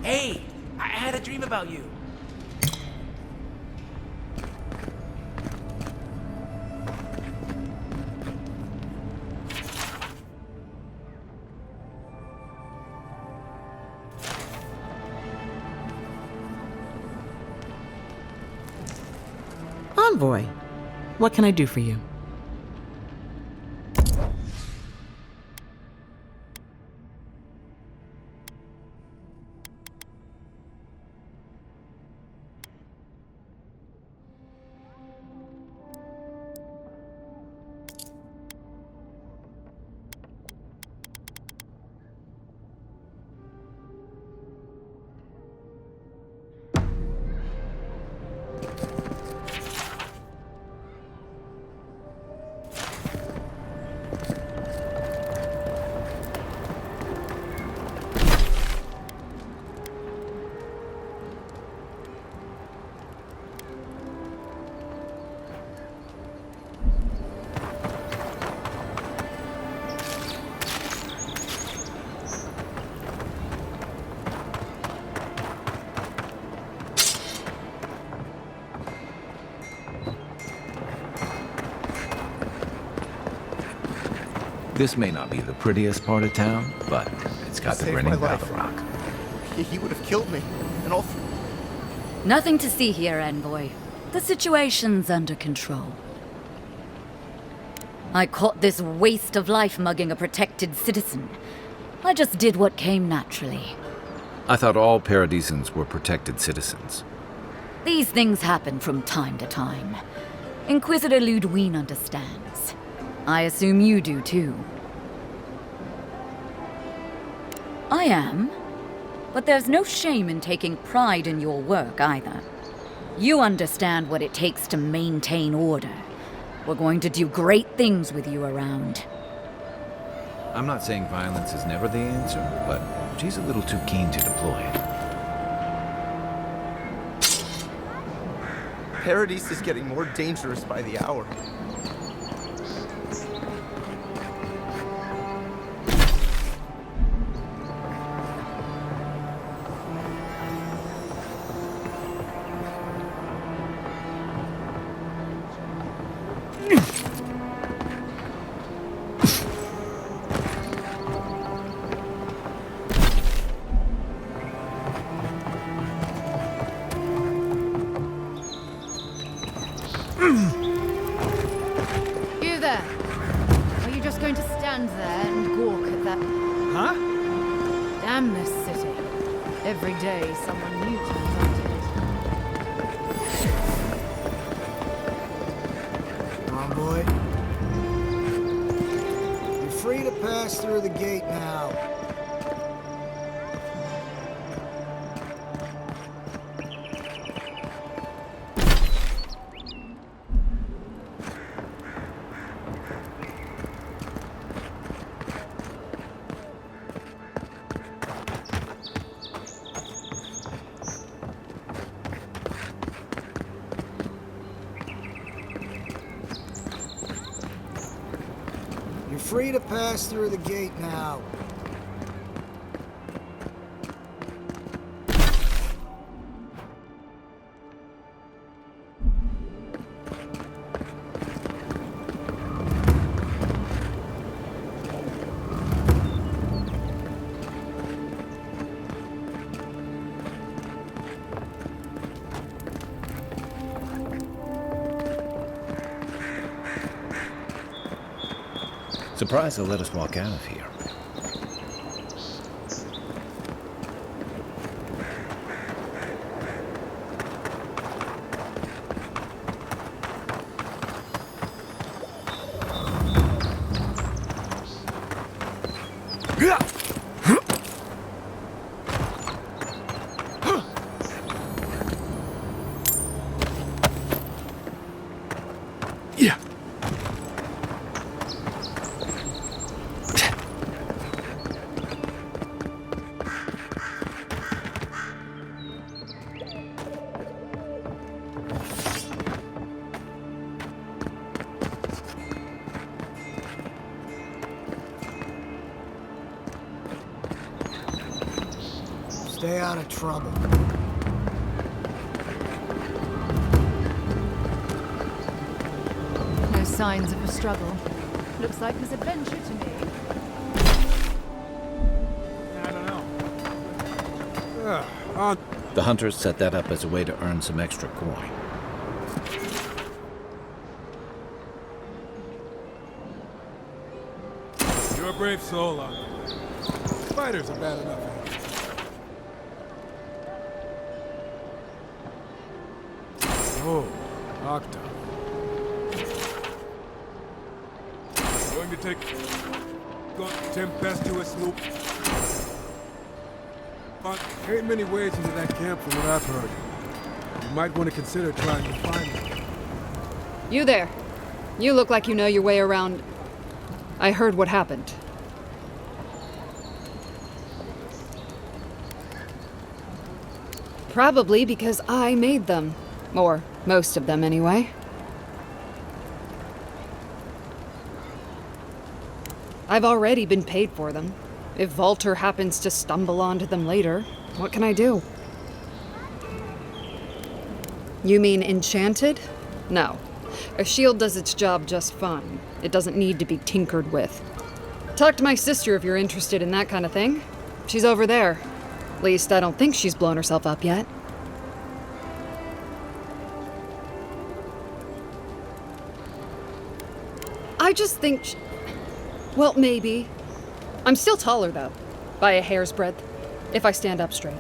Hey, I had a dream about you. Envoy, what can I do for you? This may not be the prettiest part of town, but it's got the Saved grinning my out of life. the rock. He would have killed me. And all... Nothing to see here, Envoy. The situation's under control. I caught this waste of life mugging a protected citizen. I just did what came naturally. I thought all Paradisans were protected citizens. These things happen from time to time. Inquisitor Ludwine understands. I assume you do too. I am. But there's no shame in taking pride in your work either. You understand what it takes to maintain order. We're going to do great things with you around. I'm not saying violence is never the answer, but she's a little too keen to deploy it. Paradis is getting more dangerous by the hour. You there? Are you just going to stand there and gawk at that? Huh? Damn this city. Every day someone new turns up to it. Envoy. You're free to pass through the gate now. You're free to pass through the gate now. Surprised they'll let us walk out of here. Stay out of trouble. No signs of a struggle. Looks like this adventure to me. I don't know. The hunters set that up as a way to earn some extra coin. You're a brave soul, Uncle. Spiders are bad enough. Oh, Octa. Going to take tempestuous loop. But ain't many ways into that camp from what I've heard. You might want to consider trying to find them. You there. You look like you know your way around. I heard what happened. Probably because I made them. Or most of them, anyway. I've already been paid for them. If Walter happens to stumble onto them later, what can I do? You mean enchanted? No. A shield does its job just fine. It doesn't need to be tinkered with. Talk to my sister if you're interested in that kind of thing. She's over there. At least I don't think she's blown herself up yet. I just think well, maybe. I'm still taller, though. By a hair's breadth. If I stand up straight.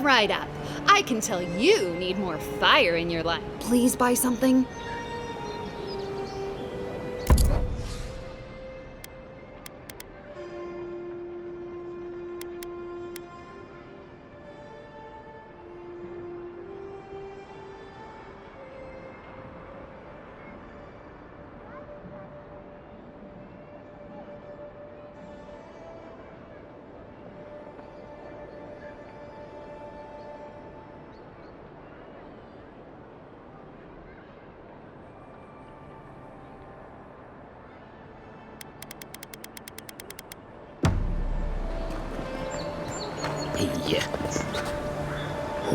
Right up. I can tell you need more fire in your life. Please buy something.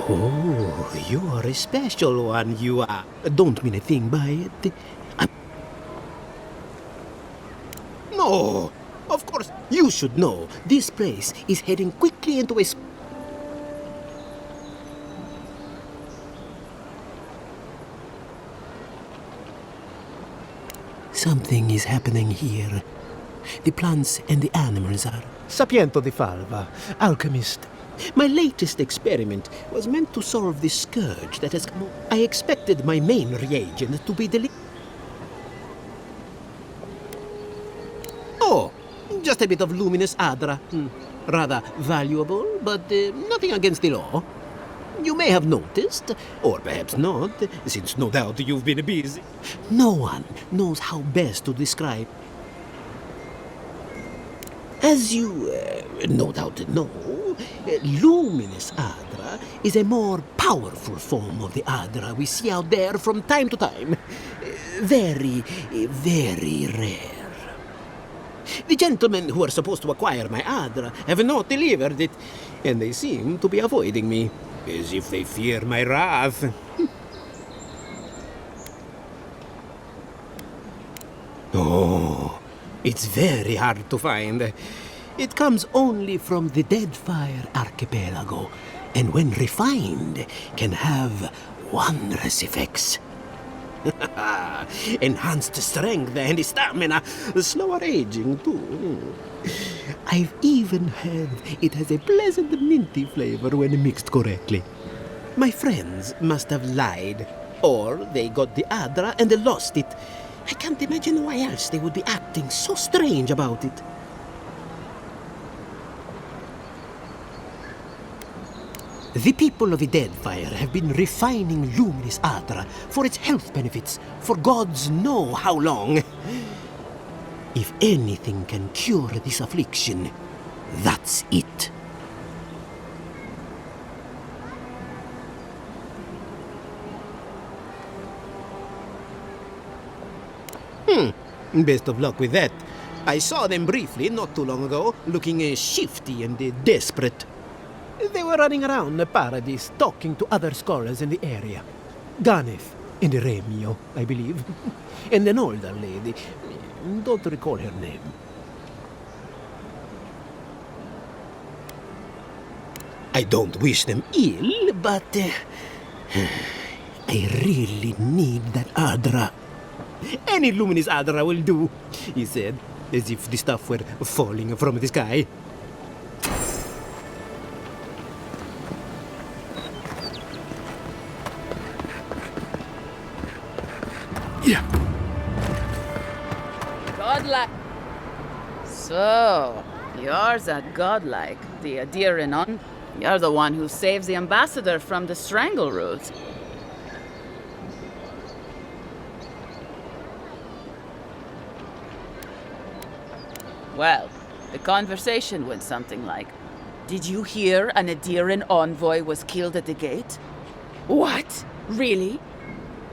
Oh, you are a special one, you are. Don't mean a thing by it. No, of course, you should know. This place is heading quickly into a... Something is happening here. The plants and the animals are... Sapiento di Falva, alchemist. My latest experiment was meant to solve the scourge that has come. I expected my main reagent to be Oh, just Just a bit of luminous adra. Rather valuable, but nothing against the law. You may have noticed, or perhaps not, since no doubt you've been busy. No one knows how best to describe. As you no doubt know, luminous adra is a more powerful form of the adra we see out there from time to time. Very, very rare. The gentlemen who are supposed to acquire my adra have not delivered it, and they seem to be avoiding me, as if they fear my wrath. Oh, it's very hard to find. It comes only from the Deadfire Archipelago, and when refined, can have wondrous effects. Enhanced strength and stamina, slower aging too. I've even heard it has a pleasant minty flavor when mixed correctly. My friends must have lied, or they got the adra and lost it. I can't imagine why else they would be acting so strange about it. The people of the Deadfire have been refining luminous adra for its health benefits for gods know how long. If anything can cure this affliction, that's it. Best of luck with that. I saw them briefly not too long ago, looking shifty and desperate. They were running around the paradise, talking to other scholars in the area. Ganef and Remio, I believe. And an older lady. Don't recall her name. I don't wish them ill, but I really need that adra. Any luminous adra will do, he said, as if the stuff were falling from the sky. Godlike. So, you're that godlike, the Adiranon. You're the one who saves the ambassador from the strangle root. Well, the conversation went something like, "Did you hear an Adiran envoy was killed at the gate?" "What? Really?"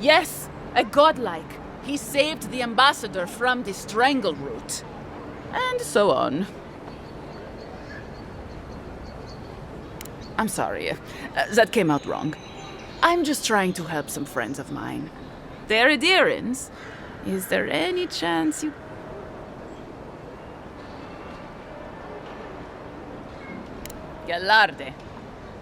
"Yes, a godlike. He saved the ambassador from the strangle root." And so on. I'm sorry, that came out wrong. I'm just trying to help some friends of mine. They're Adirans. Is there any chance you... Galarde.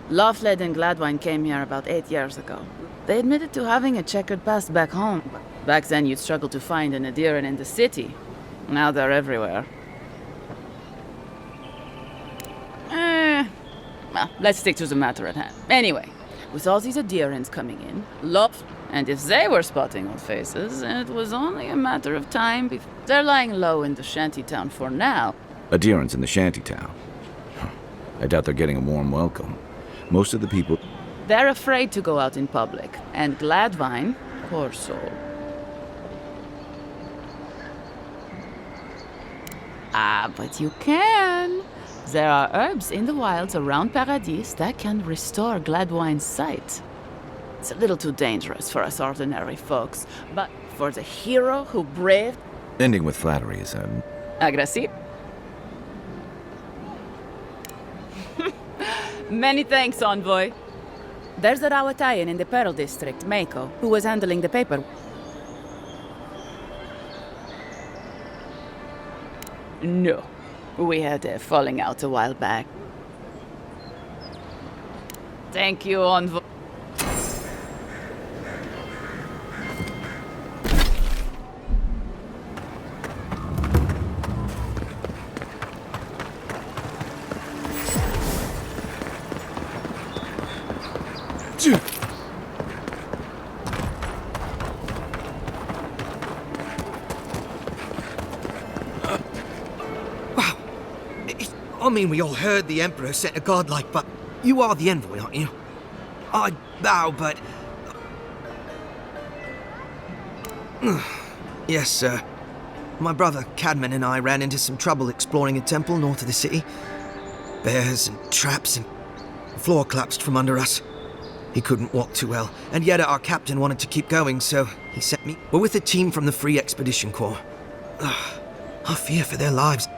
Loughled and Gladwine came here about 8 years ago. They admitted to having a checkered past back home. Back then you'd struggle to find an Adiran in the city. Now they're everywhere. Well, let's stick to the matter at hand. Anyway, with all these Adirans coming in, and if they were spotting old faces, it was only a matter of time before... They're lying low in the shantytown for now. Adirans in the shantytown. I doubt they're getting a warm welcome. Most of the people... They're afraid to go out in public. And Gladwine, poor soul. Ah, but you can. There are herbs in the wilds around Paradis that can restore Gladwine's sight. It's a little too dangerous for us ordinary folks, but for the hero who braved... Ending with flattery is Aggressive. Many thanks, Envoy. There's a Rawatayan in the Pearl District, Mako, who was handling the paper. No. We had a falling out a while back. Thank you, Envoy. I mean, we all heard the Emperor sent a godlike, but you are the envoy, aren't you? I bow, but... Yes, sir. My brother, Cadman, and I ran into some trouble exploring a temple north of the city. Bears and traps, and the floor collapsed from under us. He couldn't walk too well, and yet our captain wanted to keep going, so he sent me. We're with a team from the Free Expedition Corps. I fear for their lives.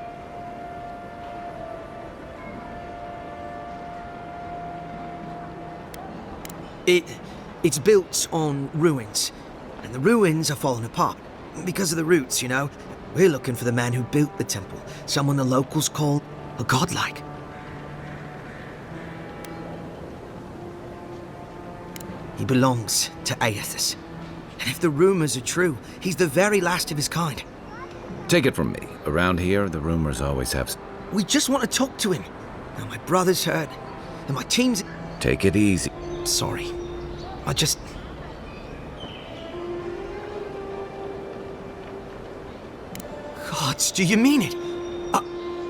It's built on ruins, and the ruins are falling apart. Because of the roots, you know. We're looking for the man who built the temple, someone the locals call a godlike. He belongs to Aethys. And if the rumors are true, he's the very last of his kind. Take it from me. Around here, the rumors always have... We just want to talk to him. Now my brother's hurt, and my team's... Take it easy. Sorry. I just... Gods, do you mean it?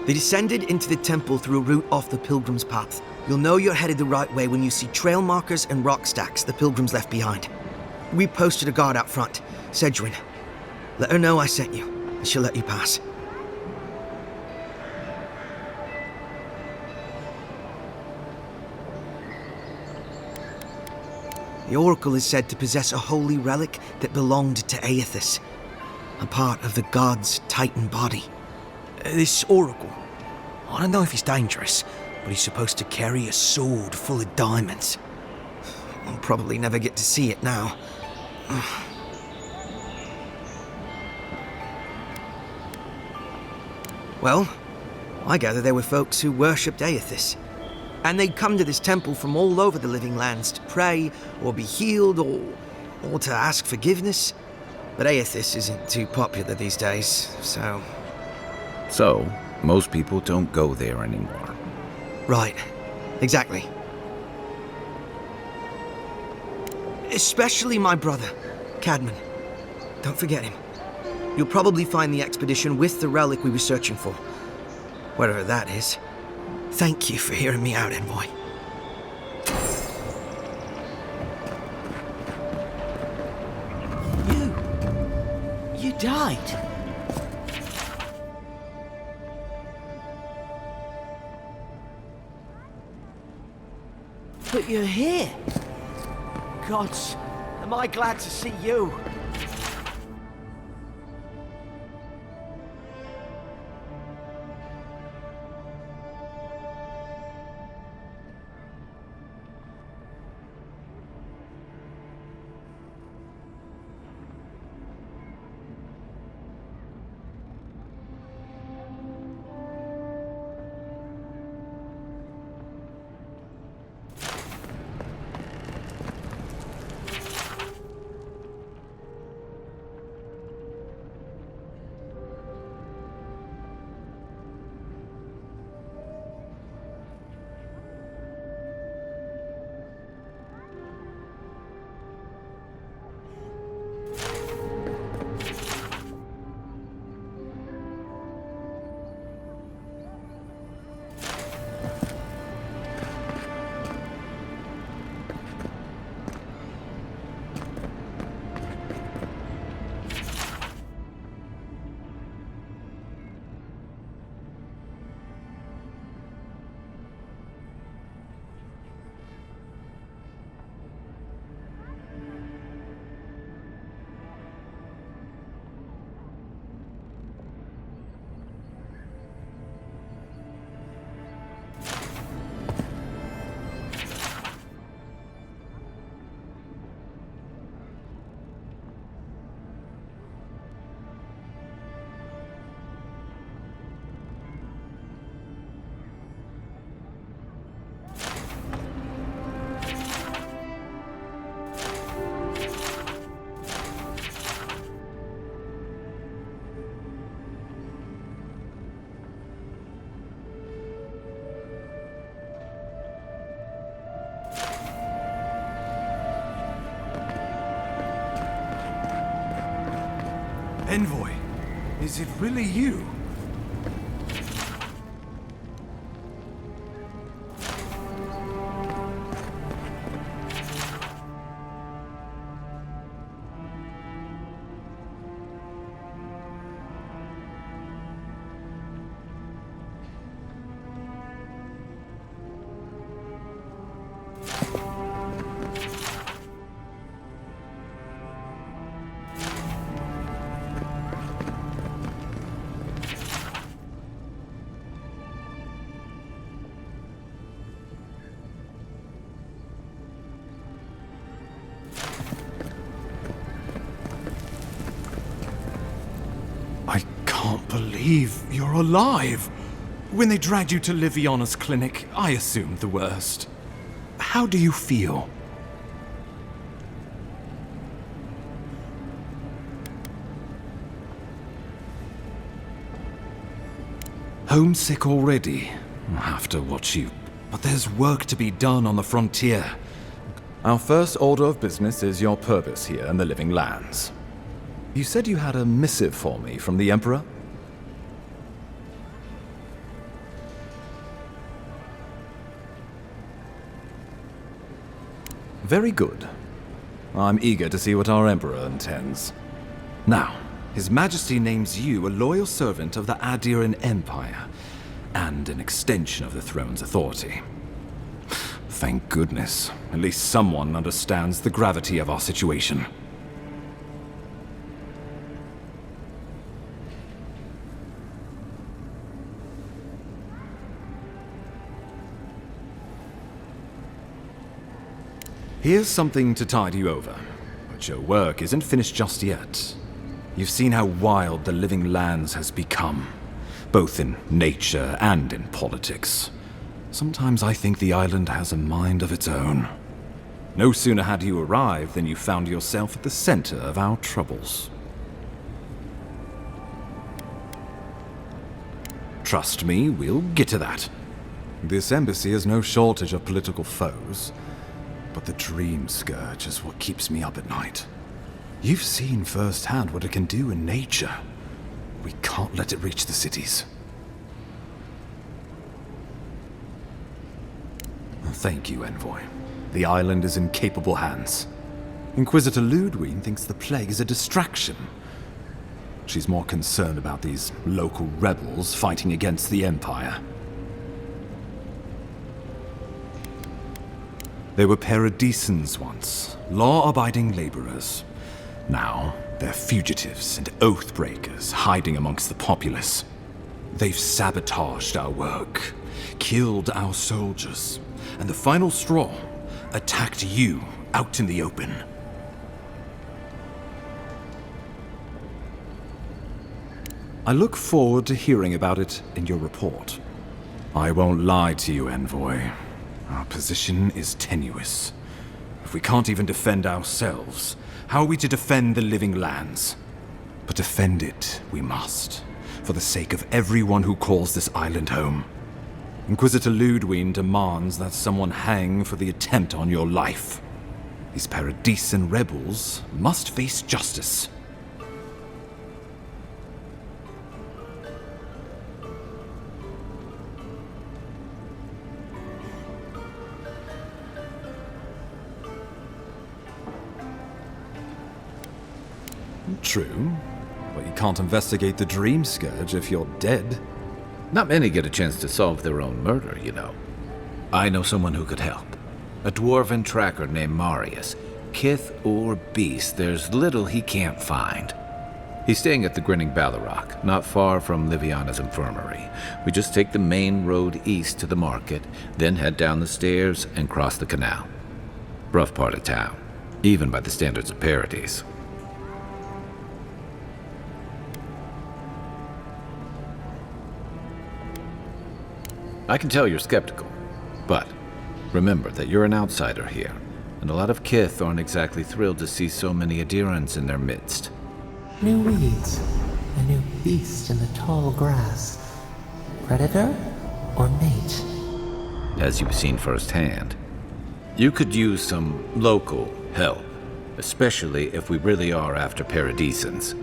They descended into the temple through a route off the Pilgrim's Path. You'll know you're headed the right way when you see trail markers and rock stacks the Pilgrims left behind. We posted a guard out front, Sedgwin. Let her know I sent you, and she'll let you pass. The Oracle is said to possess a holy relic that belonged to Aethys, a part of the god's Titan body. This Oracle, I don't know if he's dangerous, but he's supposed to carry a sword full of diamonds. I'll probably never get to see it now. Well, I gather there were folks who worshipped Aethys. And they'd come to this temple from all over the living lands to pray, or be healed, or to ask forgiveness. But Aethys isn't too popular these days, so... So, most people don't go there anymore. Right. Exactly. Especially my brother, Cadman. Don't forget him. You'll probably find the expedition with the relic we were searching for. Whatever that is. Thank you for hearing me out, Envoy. You died. But you're here. Gods, am I glad to see you. Envoy, is it really you? believe you're alive. When they dragged you to Liviana's clinic, I assumed the worst. How do you feel? Homesick already, after what you... But there's work to be done on the frontier. Our first order of business is your purpose here in the Living Lands. You said you had a missive for me from the Emperor? Very good. I'm eager to see what our Emperor intends. Now, His Majesty names you a loyal servant of the Adiran Empire, and an extension of the throne's authority. Thank goodness, at least someone understands the gravity of our situation. Here's something to tide you over, but your work isn't finished just yet. You've seen how wild the Living Lands has become, both in nature and in politics. Sometimes I think the island has a mind of its own. No sooner had you arrived than you found yourself at the center of our troubles. Trust me, we'll get to that. This embassy has no shortage of political foes. But the dream scourge is what keeps me up at night. You've seen firsthand what it can do in nature. We can't let it reach the cities. Thank you, Envoy. The island is in capable hands. Inquisitor Ludwig thinks the plague is a distraction. She's more concerned about these local rebels fighting against the Empire. They were paradisans once, law-abiding laborers. Now, they're fugitives and oath-breakers hiding amongst the populace. They've sabotaged our work, killed our soldiers, and the final straw, attacked you out in the open. I look forward to hearing about it in your report. I won't lie to you, Envoy. Our position is tenuous. If we can't even defend ourselves, how are we to defend the Living Lands? But defend it we must, for the sake of everyone who calls this island home. Inquisitor Ludwig demands that someone hang for the attempt on your life. These Paradisan rebels must face justice. True, but you can't investigate the dream scourge if you're dead. Not many get a chance to solve their own murder, you know. I know someone who could help. A dwarven tracker named Marius. Kith or beast, there's little he can't find. He's staying at the Grinning Ballarrock, not far from Liviana's infirmary. We just take the main road east to the market, then head down the stairs and cross the canal. Rough part of town, even by the standards of Paradise. I can tell you're skeptical, but remember that you're an outsider here, and a lot of Kith aren't exactly thrilled to see so many Adirans in their midst. New weeds, a new beast in the tall grass. Predator or mate? As you've seen firsthand. You could use some local help, especially if we really are after Paradisans.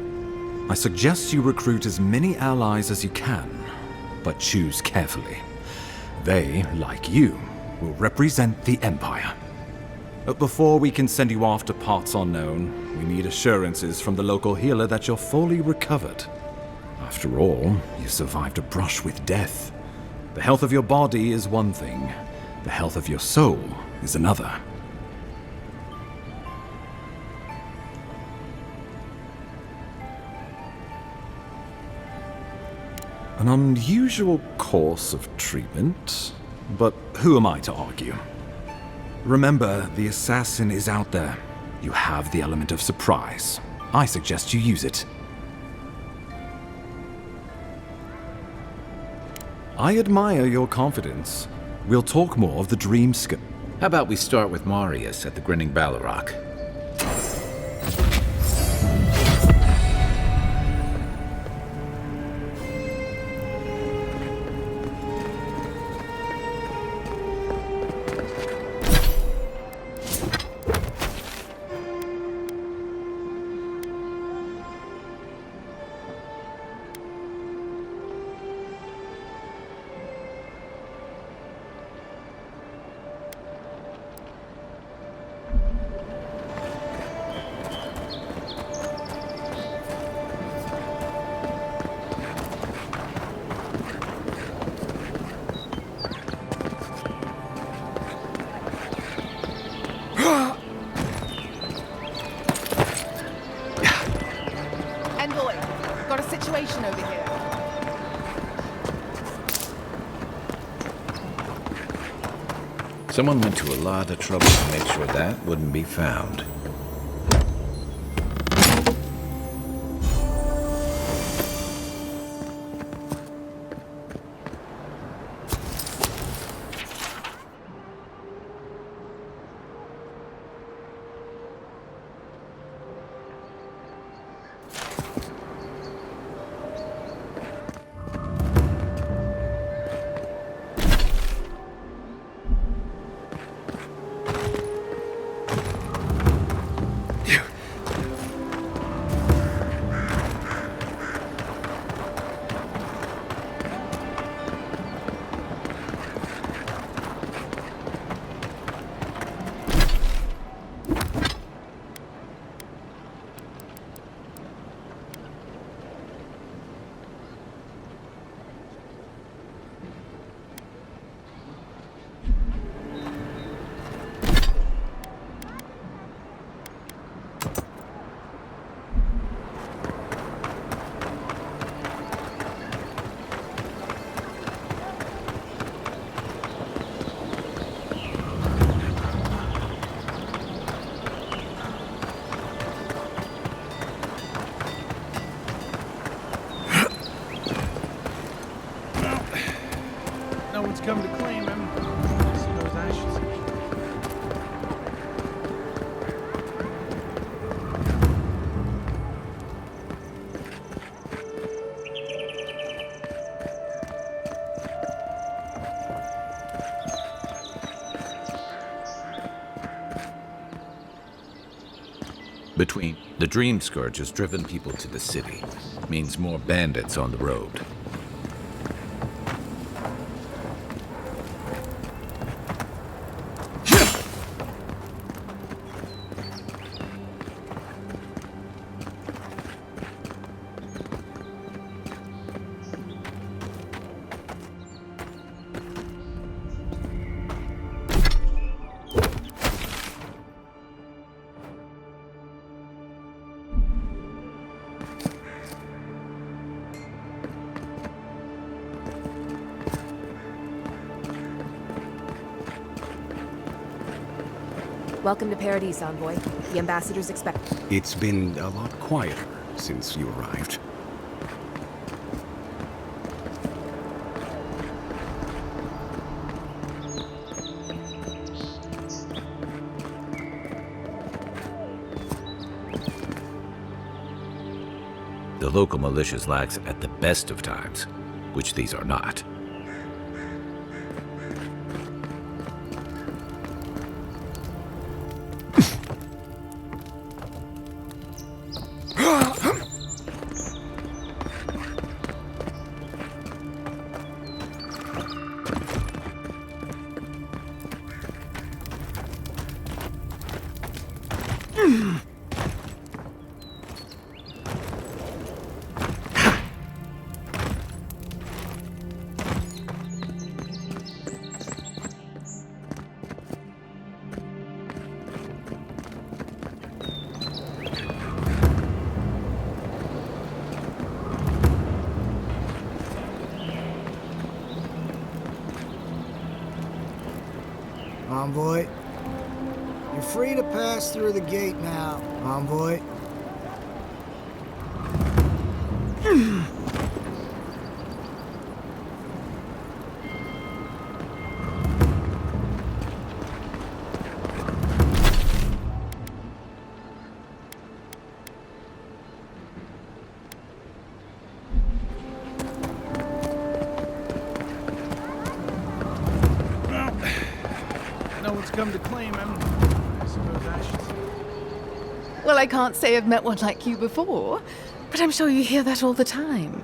I suggest you recruit as many allies as you can, but choose carefully. They, like you, will represent the Empire. But before we can send you off to parts unknown, we need assurances from the local healer that you're fully recovered. After all, you survived a brush with death. The health of your body is one thing, the health of your soul is another. An unusual course of treatment, but who am I to argue? Remember, the assassin is out there. You have the element of surprise. I suggest you use it. I admire your confidence. We'll talk more of the dream scope. How about we start with Marius at the Grinning Ballarok? Envoy, got a situation over here. Someone went to a lot of trouble to make sure that wouldn't be found. No one's come to claim him. I see those ashes. Between the Dream Scourge has driven people to the city, means more bandits on the road. Welcome to Paradise, Envoy. The ambassador's expected. It's been a lot quieter since you arrived. The local militia's lax at the best of times, which these are not. Envoy, you're free to pass through the gate now, Envoy. come to claim him, I suppose I should say. Well, I can't say I've met one like you before, but I'm sure you hear that all the time.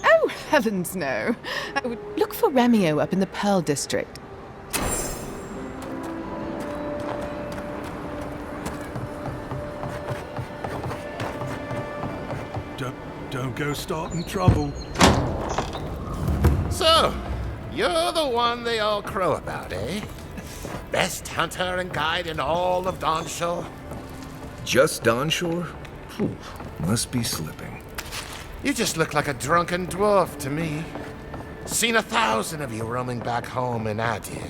Oh, heavens no. I would look for Remio up in the Pearl District. Don't go starting trouble. So, you're the one they all crow about, eh? Best hunter and guide in all of Dawnshore? Just Dawnshore? Phew, must be slipping. You just look like a drunken dwarf to me. Seen 1,000 of you roaming back home in Adir.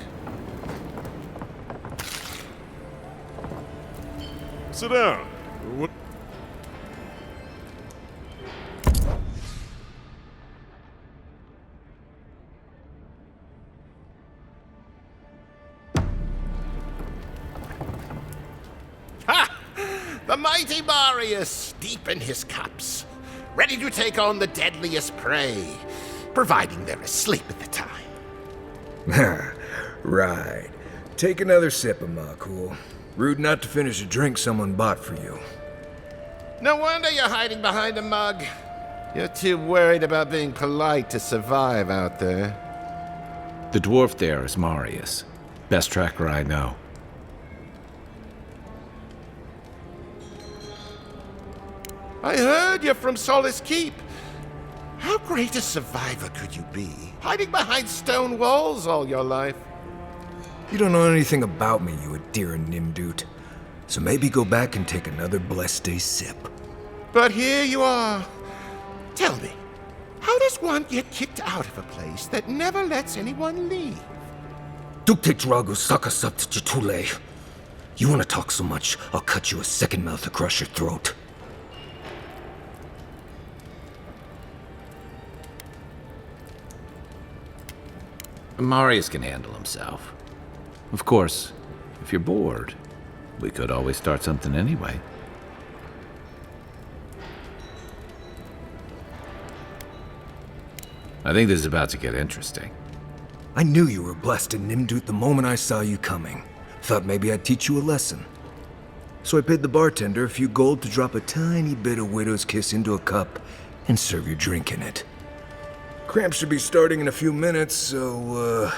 Sit down. What? Ha! The mighty Marius, deep in his cups, ready to take on the deadliest prey, providing they're asleep at the time. Right. Take another sip of Makul. Rude not to finish a drink someone bought for you. No wonder you're hiding behind a mug. You're too worried about being polite to survive out there. The dwarf there is Marius. Best tracker I know. I heard you're from Solace Keep. How great a survivor could you be, hiding behind stone walls all your life? You don't know anything about me, you Adiran Nimdut. So maybe go back and take another blessed day sip. But here you are. Tell me, how does one get kicked out of a place that never lets anyone leave? Dukte Drago Sakasat Jitule. You want to talk so much, I'll cut you a second mouth across your throat. Marius can handle himself. Of course, if you're bored, we could always start something anyway. I think this is about to get interesting. I knew you were blessed in Nimdut the moment I saw you coming. Thought maybe I'd teach you a lesson. So I paid the bartender a few gold to drop a tiny bit of Widow's Kiss into a cup and serve your drink in it. Cramp should be starting in a few minutes, so,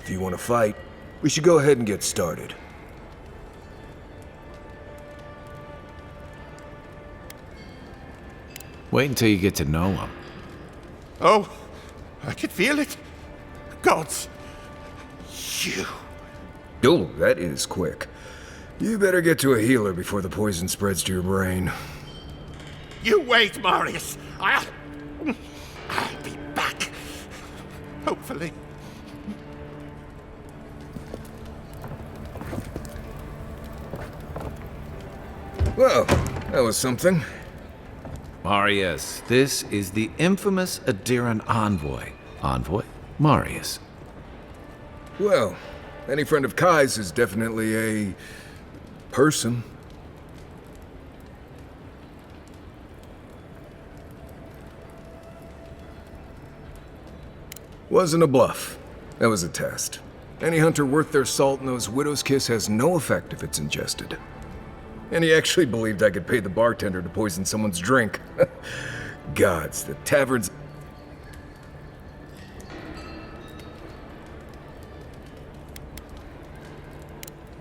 if you want to fight, we should go ahead and get started. Wait until you get to know him. Oh, I could feel it. Gods, you. Oh, that is quick. You better get to a healer before the poison spreads to your brain. You wait, Marius. I'll be back. Hopefully. Well, that was something. Marius, this is the infamous Adiran envoy. Envoy? Marius. Well, any friend of Kai's is definitely a person. Wasn't a bluff. That was a test. Any hunter worth their salt knows Widow's Kiss has no effect if it's ingested. And he actually believed I could pay the bartender to poison someone's drink. Gods, the taverns...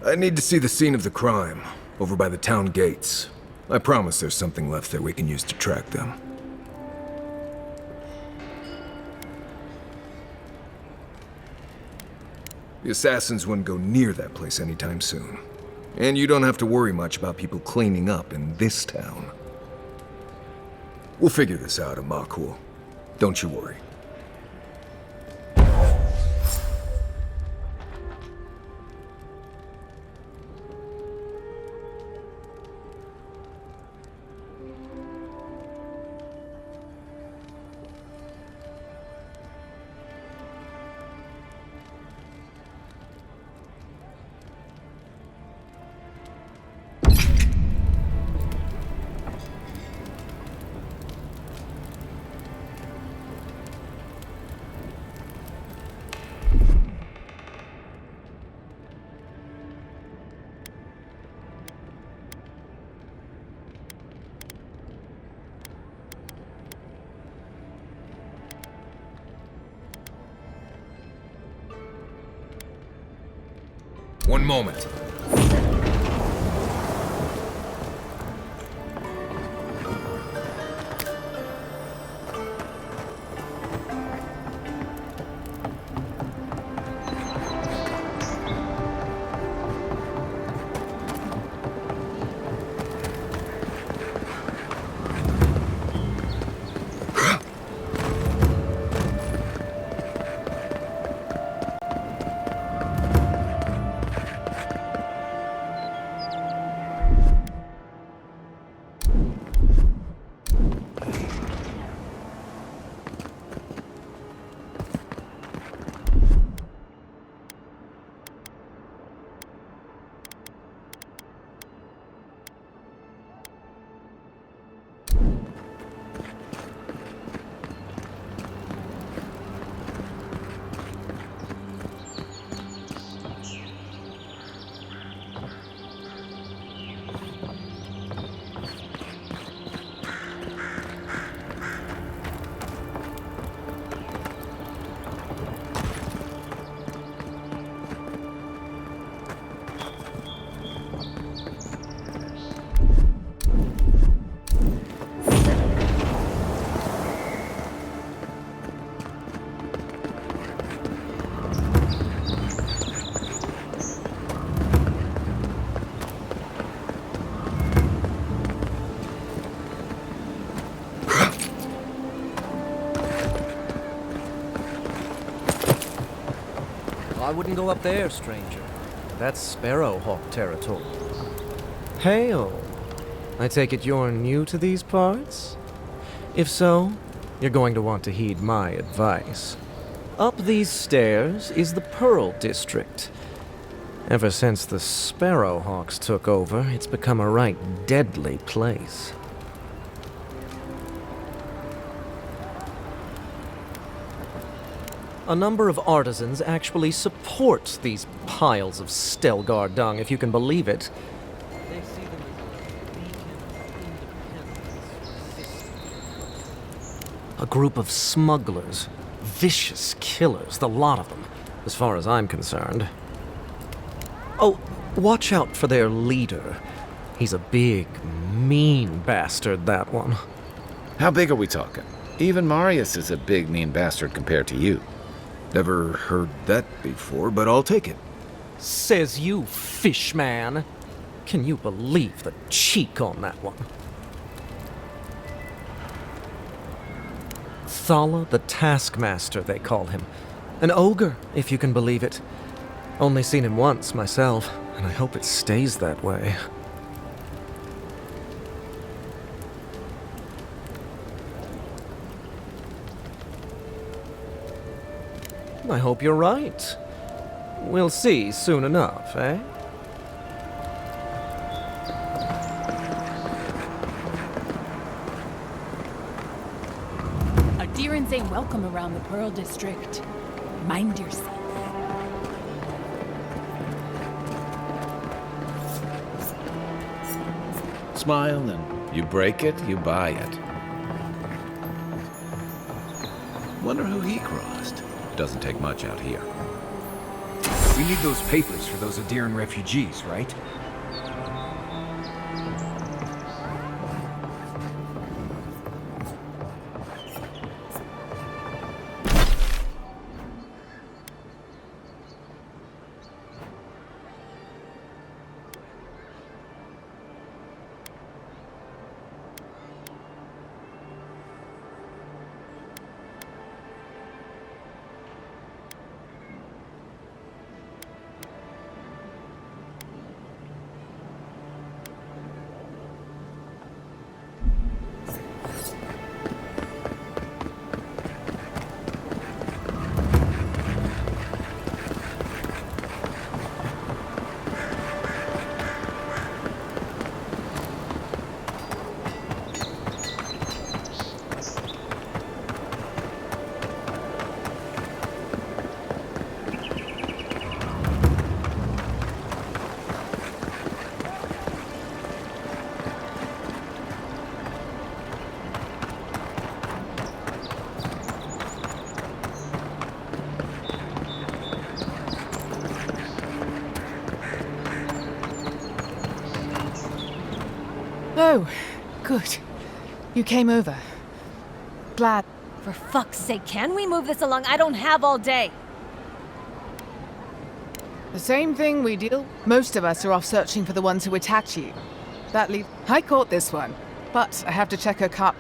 I need to see the scene of the crime, over by the town gates. I promise there's something left there we can use to track them. The assassins wouldn't go near that place anytime soon. And you don't have to worry much about people cleaning up in this town. We'll figure this out, Makul. Don't you worry. One moment. I wouldn't go up there, stranger. That's Sparrowhawk territory. Hail. I take it you're new to these parts? If so, you're going to want to heed my advice. Up these stairs is the Pearl District. Ever since the Sparrowhawks took over, it's become a right deadly place. A number of artisans actually support these piles of Stelgar dung, if you can believe it. They see them as a beacon of independence. A group of smugglers, vicious killers, the lot of them, as far as I'm concerned. Oh, watch out for their leader. He's a big, mean bastard, that one. How big are we talking? Even Marius is a big, mean bastard compared to you. Never heard that before, but I'll take it. Says you, fishman. Can you believe the cheek on that one? Thala the Taskmaster, they call him. An ogre, if you can believe it. Only seen him once, myself, and I hope it stays that way. I hope you're right. We'll see soon enough, eh? Adherents ain't welcome around the Pearl District. Mind yourself. Smile, and you break it, you buy it. Wonder who he crossed. Doesn't take much out here. We need those papers for those Adiran refugees, right? Oh, good. You came over. Glad. For fuck's sake, can we move this along? I don't have all day. The same thing we deal. Most of us are off searching for the ones who attacked you. That leaves. I caught this one, but I have to check her car.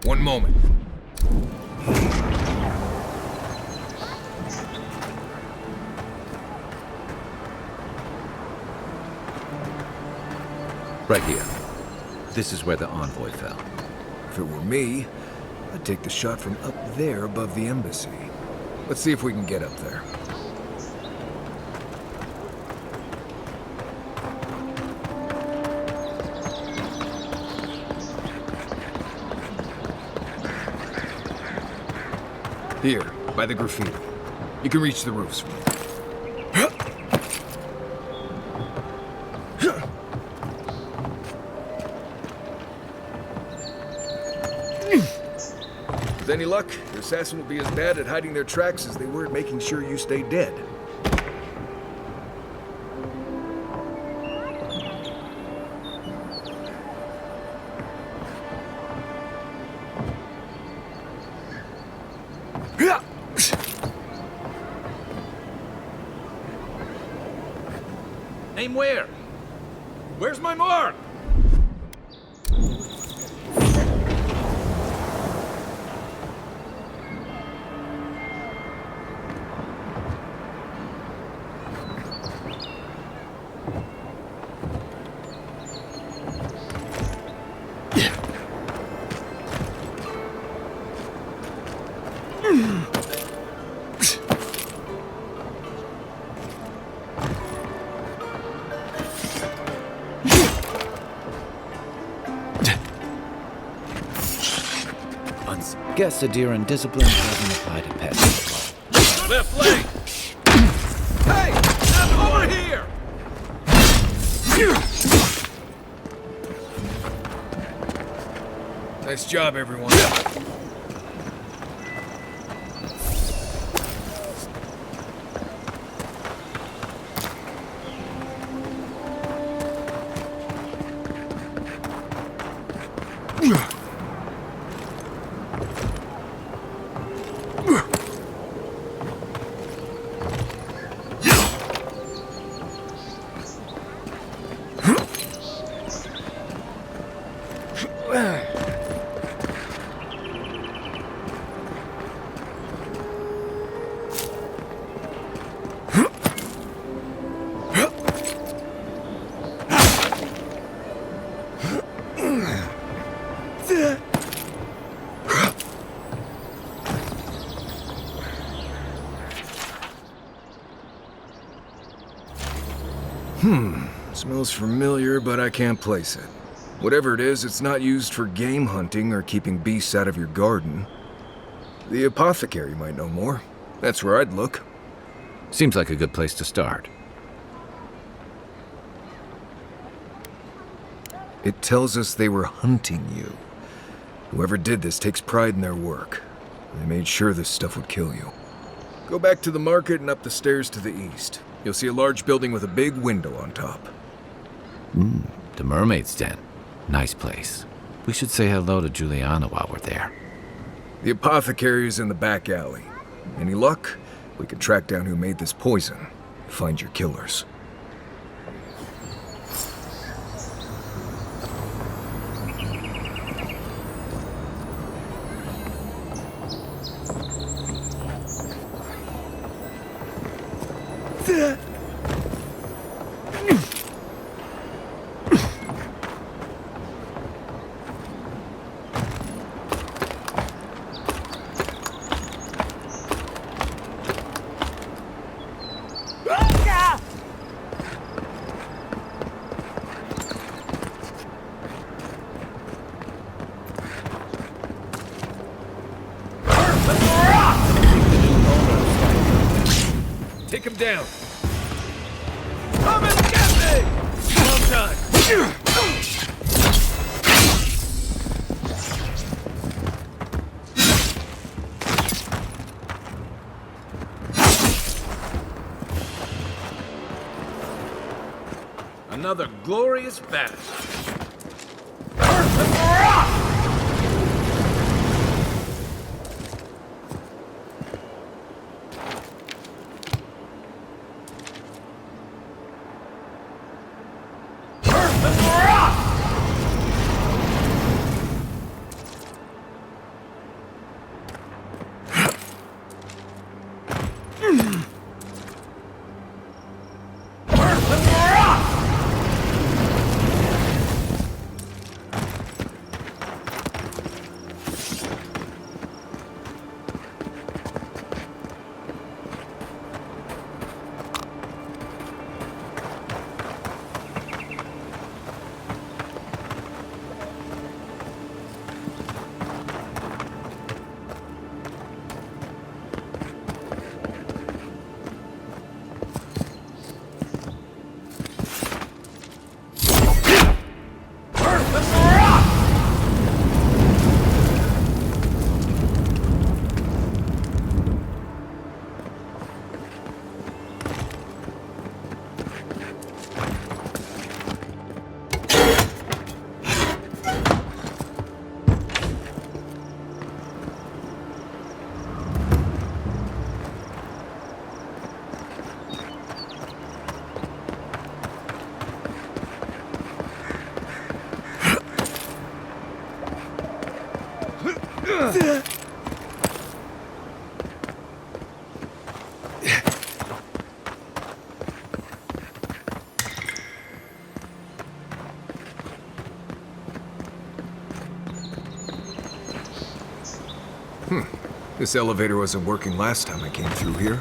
One moment. Right here. This is where the envoy fell. If it were me, I'd take the shot from up there above the embassy. Let's see if we can get up there. Here, by the graffiti. You can reach the roofs from here. With any luck, the assassin will be as bad at hiding their tracks as they were at making sure you stay dead. Aim where? Where's my mark? Guess the deer and discipline doesn't apply to pets. Left leg! Hey! Over here! Nice job, everyone. Smells familiar, but I can't place it. Whatever it is, it's not used for game hunting or keeping beasts out of your garden. The apothecary might know more. That's where I'd look. Seems like a good place to start. It tells us they were hunting you. Whoever did this takes pride in their work. They made sure this stuff would kill you. Go back to the market and up the stairs to the east. You'll see a large building with a big window on top. The Mermaid's Den. Nice place. We should say hello to Juliana while we're there. The apothecary is in the back alley. Any luck, we can track down who made this poison. Find your killers. Take him down. Come and get me! Well done. another glorious battle. This elevator wasn't working last time I came through here.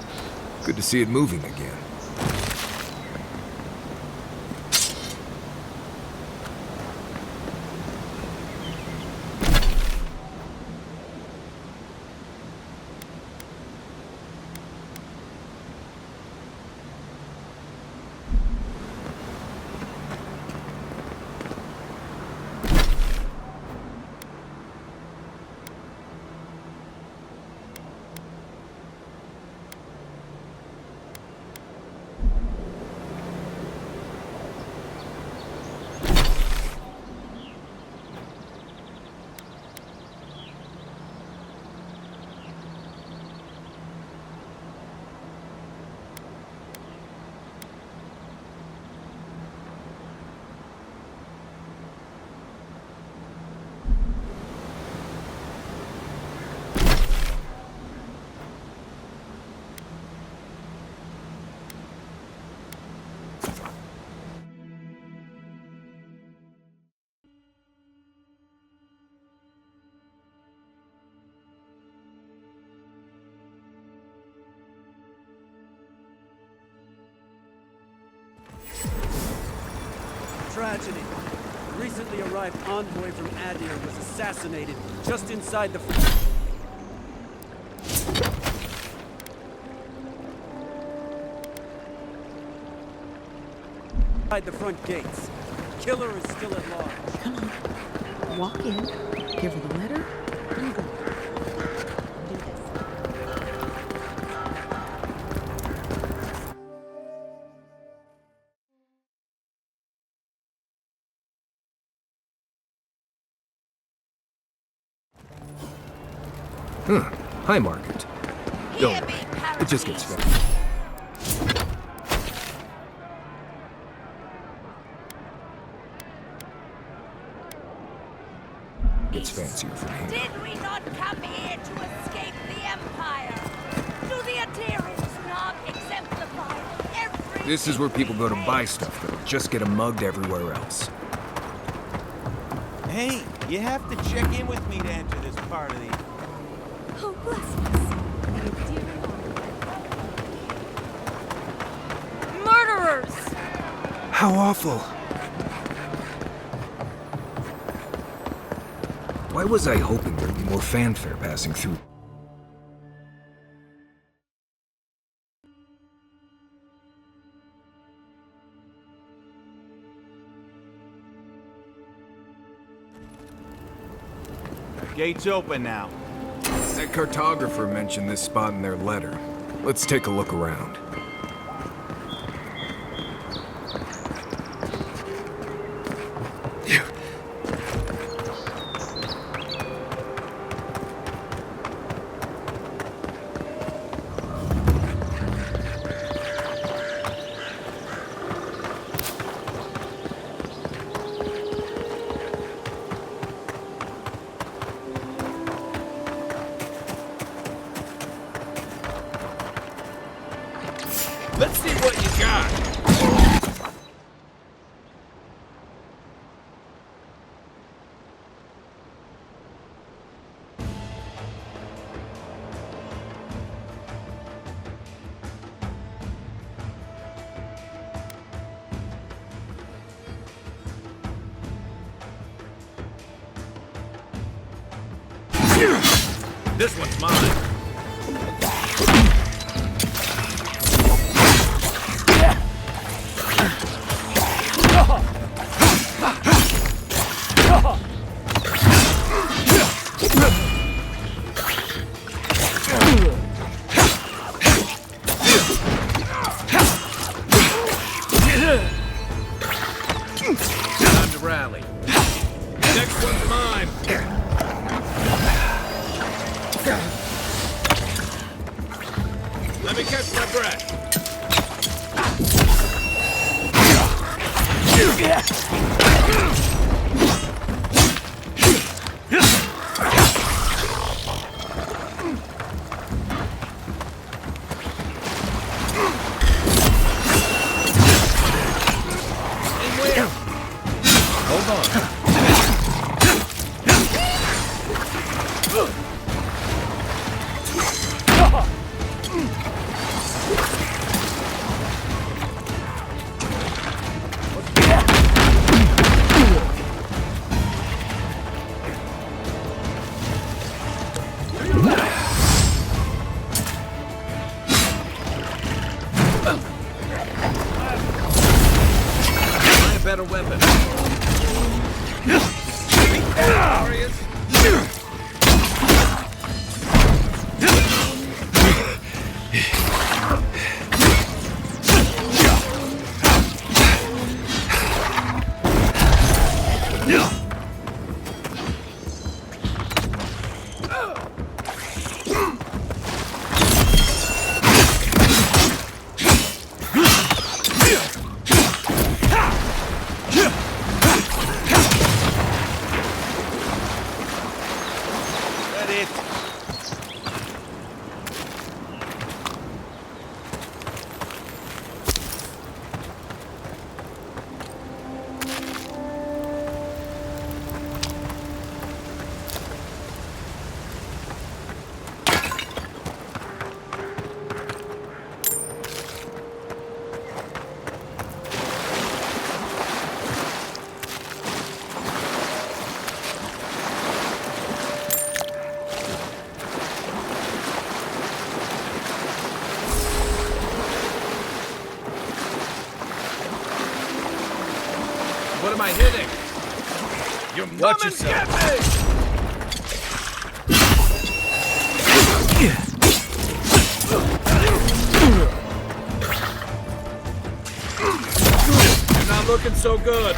Good to see it moving again. Tragedy. The recently arrived envoy from Adir was assassinated just inside the front gates. The killer is still at large. Come on. Walk in, give her the letter, and go. Do this. Hi, Margaret. Don't worry. It just gets better. It's fancier from here. Did we not come here to escape the Empire? Do the Adirians not exemplify every... This is where people go to buy stuff that'll just get them mugged everywhere else. Hey, you have to check in with me to enter this part of the... Oh, bless us. Murderers! How awful. Why was I hoping there'd be more fanfare passing through? Gate's open now. That cartographer mentioned this spot in their letter. Let's take a look around. Let's see what you got. This one's mine. Time to rally. Next one's mine. Let me catch my breath. Hold on. Find a better weapon. What am I hitting? You watch yourself. You're not looking so good.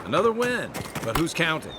Another win, but who's counting?